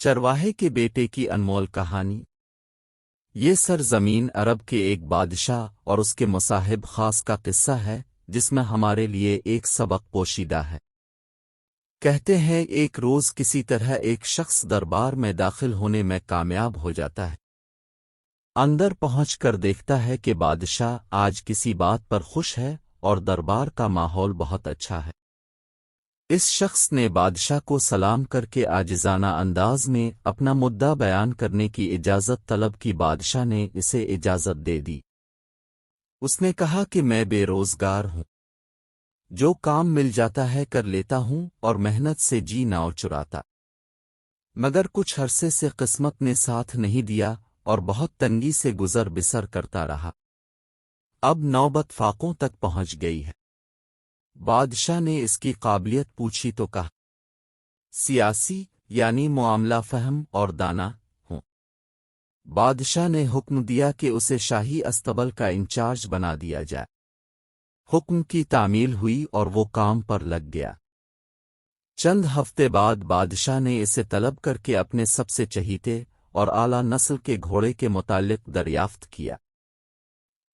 چرواہے کے بیٹے کی انمول کہانی۔ یہ سرزمین عرب کے ایک بادشاہ اور اس کے مصاحب خاص کا قصہ ہے جس میں ہمارے لیے ایک سبق پوشیدہ ہے۔ کہتے ہیں ایک روز کسی طرح ایک شخص دربار میں داخل ہونے میں کامیاب ہو جاتا ہے۔ اندر پہنچ کر دیکھتا ہے کہ بادشاہ آج کسی بات پر خوش ہے اور دربار کا ماحول بہت اچھا ہے۔ اس شخص نے بادشاہ کو سلام کر کے عاجزانہ انداز میں اپنا مدعا بیان کرنے کی اجازت طلب کی۔ بادشاہ نے اسے اجازت دے دی۔ اس نے کہا کہ میں بے روزگار ہوں، جو کام مل جاتا ہے کر لیتا ہوں اور محنت سے جی ناؤ چراتا، مگر کچھ عرصے سے قسمت نے ساتھ نہیں دیا اور بہت تنگی سے گزر بسر کرتا رہا۔ اب نوبت فاقوں تک پہنچ گئی ہے۔ بادشاہ نے اس کی قابلیت پوچھی تو کہا سیاسی یعنی معاملہ فہم اور دانا ہوں۔ بادشاہ نے حکم دیا کہ اسے شاہی استبل کا انچارج بنا دیا جائے۔ حکم کی تعمیل ہوئی اور وہ کام پر لگ گیا۔ چند ہفتے بعد بادشاہ نے اسے طلب کر کے اپنے سب سے چہیتے اور اعلیٰ نسل کے گھوڑے کے متعلق دریافت کیا۔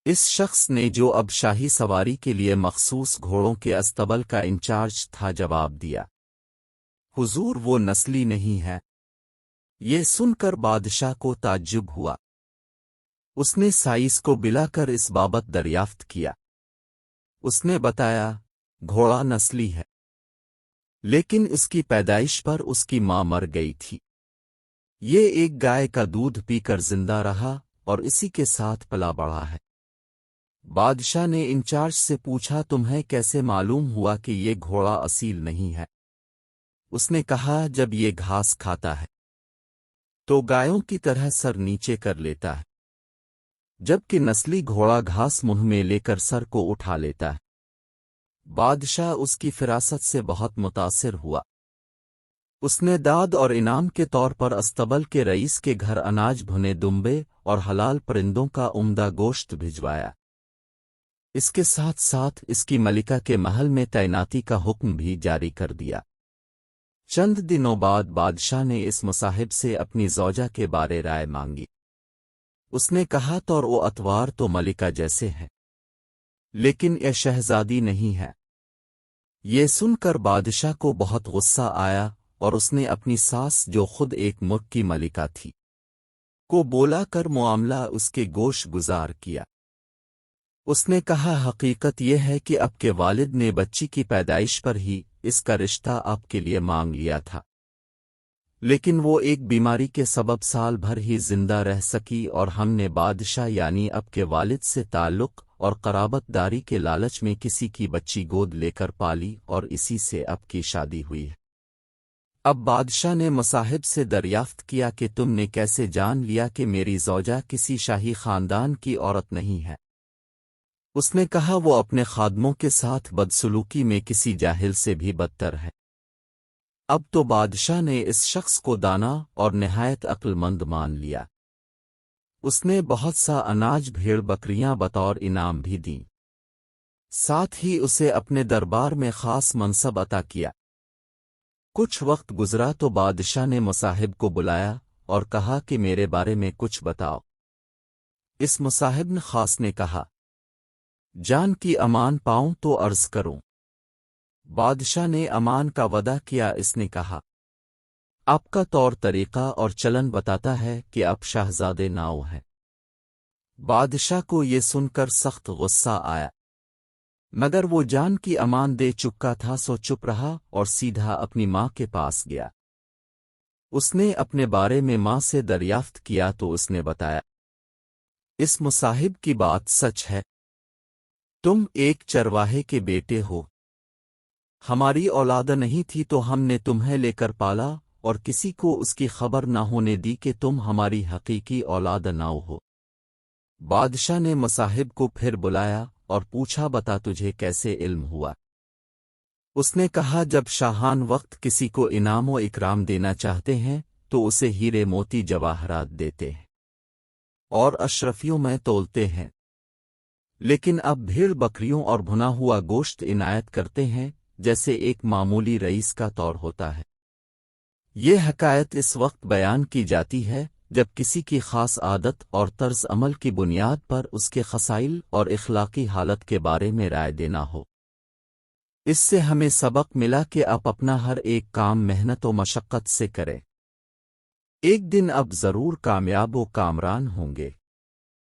اس شخص نے جو اب شاہی سواری کے لیے مخصوص گھوڑوں کے استبل کا انچارج تھا جواب دیا، حضور وہ نسلی نہیں ہے۔ یہ سن کر بادشاہ کو تعجب ہوا۔ اس نے سائس کو بلا کر اس بابت دریافت کیا۔ اس نے بتایا گھوڑا نسلی ہے، لیکن اس کی پیدائش پر اس کی ماں مر گئی تھی۔ یہ ایک گائے کا دودھ پی کر زندہ رہا اور اسی کے ساتھ پلا بڑھا ہے۔ بادشاہ نے انچارج سے پوچھا تمہیں کیسے معلوم ہوا کہ یہ گھوڑا اصیل نہیں ہے؟ اس نے کہا جب یہ گھاس کھاتا ہے تو گایوں کی طرح سر نیچے کر لیتا ہے، جبکہ نسلی گھوڑا گھاس منہ میں لے کر سر کو اٹھا لیتا ہے۔ بادشاہ اس کی فراست سے بہت متاثر ہوا۔ اس نے داد اور انعام کے طور پر استبل کے رئیس کے گھر اناج بھنے دمبے اور حلال پرندوں کا عمدہ گوشت بھجوایا۔ اس کے ساتھ ساتھ اس کی ملکہ کے محل میں تعیناتی کا حکم بھی جاری کر دیا۔ چند دنوں بعد بادشاہ نے اس مصاحب سے اپنی زوجہ کے بارے رائے مانگی۔ اس نے کہا تو وہ اتوار تو ملکہ جیسے ہیں، لیکن یہ شہزادی نہیں ہے۔ یہ سن کر بادشاہ کو بہت غصہ آیا اور اس نے اپنی ساس جو خود ایک ملک کی ملکہ تھی کو بولا کر معاملہ اس کے گوش گزار کیا۔ اس نے کہا حقیقت یہ ہے کہ آپ کے والد نے بچی کی پیدائش پر ہی اس کا رشتہ آپ کے لیے مانگ لیا تھا، لیکن وہ ایک بیماری کے سبب سال بھر ہی زندہ رہ سکی اور ہم نے بادشاہ یعنی آپ کے والد سے تعلق اور قرابت داری کے لالچ میں کسی کی بچی گود لے کر پالی اور اسی سے آپ کی شادی ہوئی ہے۔ اب بادشاہ نے مصاحب سے دریافت کیا کہ تم نے کیسے جان لیا کہ میری زوجہ کسی شاہی خاندان کی عورت نہیں ہے؟ اس نے کہا وہ اپنے خادموں کے ساتھ بدسلوکی میں کسی جاہل سے بھی بدتر ہے۔ اب تو بادشاہ نے اس شخص کو دانا اور نہایت عقل مند مان لیا۔ اس نے بہت سا اناج بھیڑ بکریاں بطور انعام بھی دیں، ساتھ ہی اسے اپنے دربار میں خاص منصب عطا کیا۔ کچھ وقت گزرا تو بادشاہ نے مصاحب کو بلایا اور کہا کہ میرے بارے میں کچھ بتاؤ۔ اس مصاحب نے خاص نے کہا جان کی امان پاؤں تو عرض کروں۔ بادشاہ نے امان کا وعدہ کیا۔ اس نے کہا آپ کا طور طریقہ اور چلن بتاتا ہے کہ آپ شہزادے ناؤ ہیں۔ بادشاہ کو یہ سن کر سخت غصہ آیا، مگر وہ جان کی امان دے چکا تھا سو چپ رہا اور سیدھا اپنی ماں کے پاس گیا۔ اس نے اپنے بارے میں ماں سے دریافت کیا تو اس نے بتایا اس مصاحب کی بات سچ ہے، تم ایک چرواہے کے بیٹے ہو۔ ہماری اولاد نہیں تھی تو ہم نے تمہیں لے کر پالا اور کسی کو اس کی خبر نہ ہونے دی کہ تم ہماری حقیقی اولاد نہ ہو۔ بادشاہ نے مصاحب کو پھر بلایا اور پوچھا بتا تجھے کیسے علم ہوا؟ اس نے کہا جب شاہان وقت کسی کو انعام و اکرام دینا چاہتے ہیں تو اسے ہیرے موتی جواہرات دیتے ہیں اور اشرفیوں میں تولتے ہیں، لیکن اب بھیڑ بکریوں اور بھنا ہوا گوشت عنایت کرتے ہیں جیسے ایک معمولی رئیس کا طور ہوتا ہے۔ یہ حکایت اس وقت بیان کی جاتی ہے جب کسی کی خاص عادت اور طرز عمل کی بنیاد پر اس کے خصائل اور اخلاقی حالت کے بارے میں رائے دینا ہو۔ اس سے ہمیں سبق ملا کہ آپ اپنا ہر ایک کام محنت و مشقت سے کریں۔ ایک دن اب ضرور کامیاب و کامران ہوں گے۔